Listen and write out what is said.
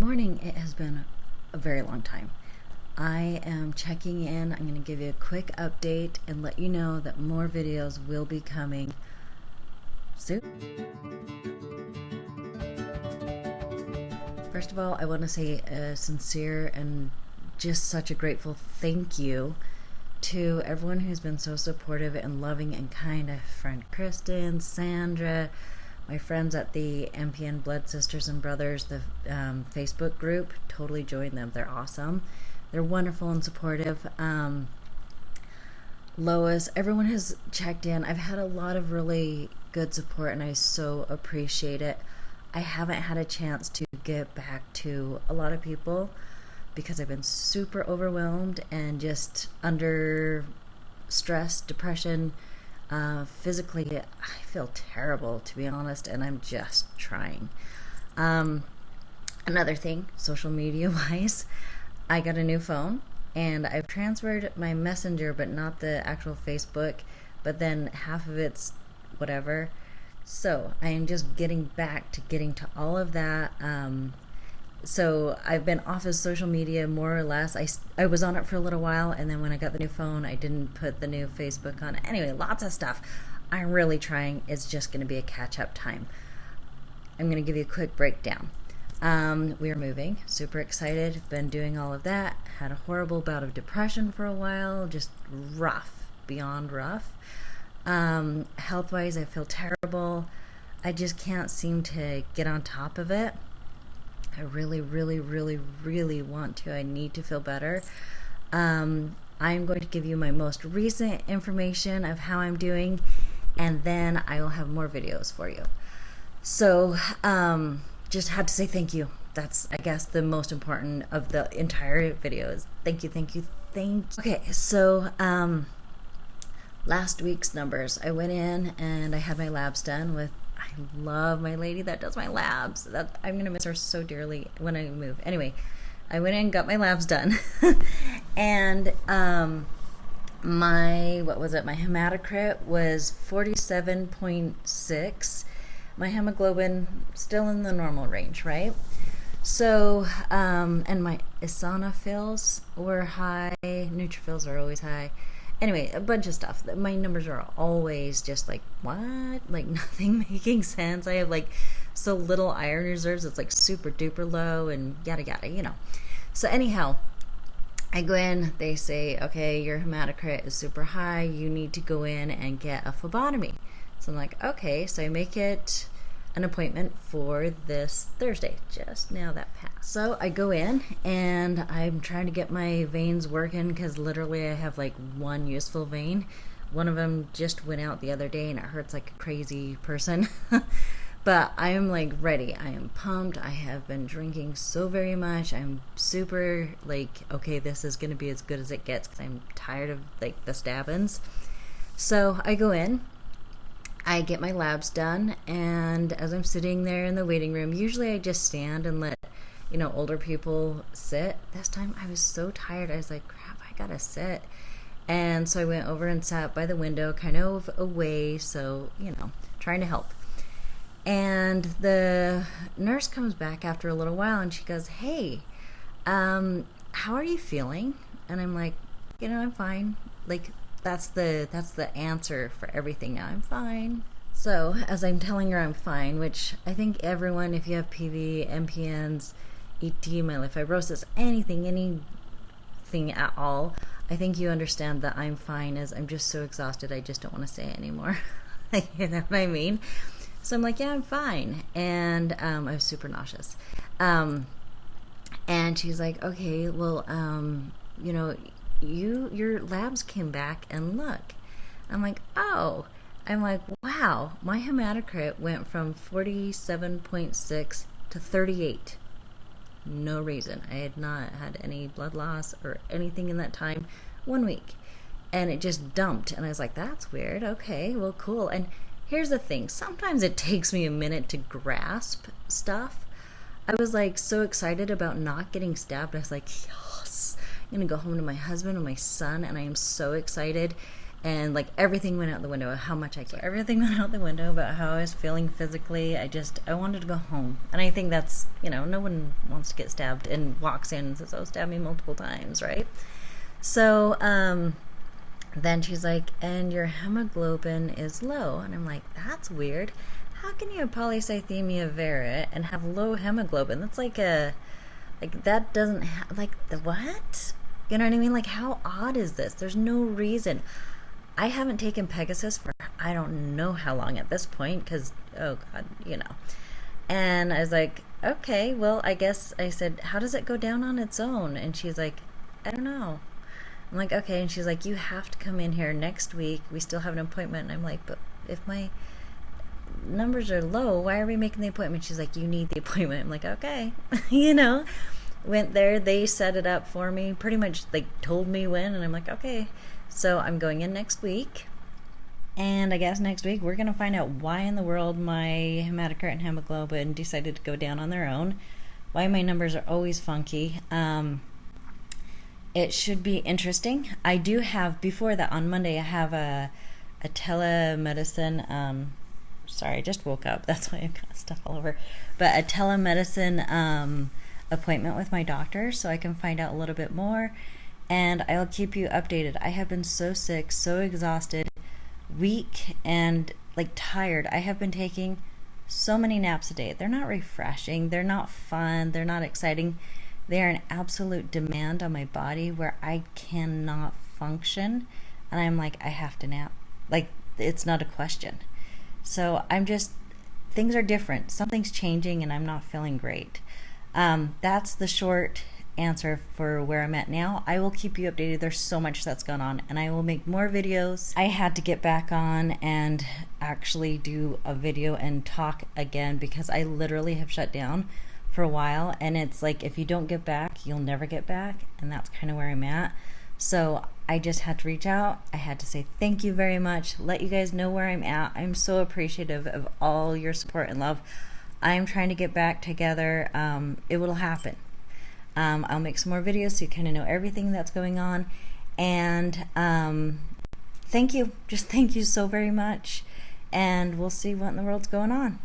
morning. It has been a very long time. I am checking in. I'm going to give you a quick update and let you know that more videos will be coming soon. First of all, I want to say a sincere and just such a grateful thank you to everyone who's been so supportive and loving and kind. A friend Kristen, Sandra, my friends at the MPN Blood Sisters and Brothers, the Facebook group, totally join them. They're awesome. They're wonderful and supportive. Lois, everyone has checked in. I've had a lot of really good support and I so appreciate it. I haven't had a chance to get back to a lot of people because I've been super overwhelmed and just under stress, depression. Physically, I feel terrible, to be honest, and I'm just trying. Another thing, social media wise, I got a new phone and I've transferred my messenger, but not the actual Facebook, but then half of it's whatever. So I am just getting back to getting to all of that. So I've been off of social media more or less. I was on it for a little while, and then when I got the new phone, I didn't put the new Facebook on it. Anyway, lots of stuff. I'm really trying. It's just going to be a catch-up time. I'm going to give you a quick breakdown. We are moving. Super excited. Been doing all of that. Had a horrible bout of depression for a while. Just rough, beyond rough. Health-wise, I feel terrible. I just can't seem to get on top of it. I really want to. I need to feel better. I'm going to give you my most recent information of how I'm doing, and then I will have more videos for you. So, just had to say thank you. That's, I guess, the most important of the entire video is thank you. Okay, so, last week's numbers. I went in and I had my labs done with, I love my lady that does my labs. I'm going to miss her so dearly when I move. Anyway, I went in and got my labs done. And my hematocrit was 47.6. My hemoglobin still in the normal range, right? So, and my eosinophils were high. Neutrophils are always high. Anyway, a bunch of stuff. My numbers are always just like, what? Like nothing making sense. I have like so little iron reserves. It's like super duper low and yada yada, you know. So anyhow, I go in. They say, okay, your hematocrit is super high. You need to go in and get a phlebotomy. So I'm like, okay. So I make it an appointment for this Thursday. Just now that passed. So I go in and I'm trying to get my veins working because literally I have like one useful vein. One of them just went out the other day and it hurts like a crazy person. But I am like ready. I am pumped. I have been drinking so very much. I'm super like, okay, this is going to be as good as it gets because I'm tired of like the stabbings. So I go in. I get my labs done, and as I'm sitting there in the waiting room, usually I just stand and let, older people sit. This time I was so tired, I was like, crap, I gotta sit. And so I went over and sat by the window, kind of away, so, trying to help. And the nurse comes back after a little while, and she goes, hey, how are you feeling? And I'm like, I'm fine. Like, that's the answer for everything now. I'm fine. So as I'm telling her I'm fine, which I think everyone, if you have PV, MPNs, ET, myelofibrosis, anything at all, I think you understand that I'm fine, as I'm just so exhausted I just don't want to say it anymore. You know what I mean? So I'm like, yeah, I'm fine. And I was super nauseous. And she's like, okay, well, your labs came back and look. I'm like, oh. I'm like, wow, my hematocrit went from 47.6 to 38. No reason. I had not had any blood loss or anything in that time. 1 week. And it just dumped. And I was like, that's weird. Okay, well, cool. And here's the thing. Sometimes it takes me a minute to grasp stuff. I was like so excited about not getting stabbed. I was like, yes. I'm going to go home to my husband and my son, and I am so excited. and like everything went out the window of how much I care. Everything went out the window about how I was feeling physically. I wanted to go home. And I think that's, no one wants to get stabbed and walks in and says, oh, stab me multiple times, right? So then she's like, and your hemoglobin is low. And I'm like, that's weird. How can you have polycythemia vera and have low hemoglobin? That's that doesn't the what? You know what I mean? Like, how odd is this? There's no reason. I haven't taken Pegasys for I don't know how long at this point, because, oh God, And I was like, okay, well, I guess I said, how does it go down on its own? And she's like, I don't know. I'm like, okay. And she's like, you have to come in here next week. We still have an appointment. And I'm like, but if my numbers are low, why are we making the appointment? She's like, you need the appointment. I'm like, okay. Went there, they set it up for me, pretty much like told me when, and I'm like, okay. So I'm going in next week, and I guess next week we're gonna find out why in the world my hematocrit and hemoglobin decided to go down on their own, why my numbers are always funky. It should be interesting. I do have, before that, on Monday, I have a telemedicine, sorry, I just woke up, that's why I've got stuff all over, but a telemedicine appointment with my doctor so I can find out a little bit more, and I'll keep you updated. I have been so sick, so exhausted, weak, and like tired. I have been taking so many naps a day. They're not refreshing, they're not fun, they're not exciting. They are an absolute demand on my body where I cannot function, and I'm like, I have to nap. Like, it's not a question. So things are different. Something's changing and I'm not feeling great. That's the short answer for where I'm at now. I will keep you updated. There's so much that's gone on, and I will make more videos. I had to get back on and actually do a video and talk again because I literally have shut down for a while, and it's like, if you don't get back, you'll never get back, and that's kind of where I'm at. So I just had to reach out. I had to say thank you very much, let you guys know where I'm at. I'm so appreciative of all your support and love. I'm trying to get back together. It will happen. I'll make some more videos so you kind of know everything that's going on. And thank you. Just thank you so very much. And we'll see what in the world's going on.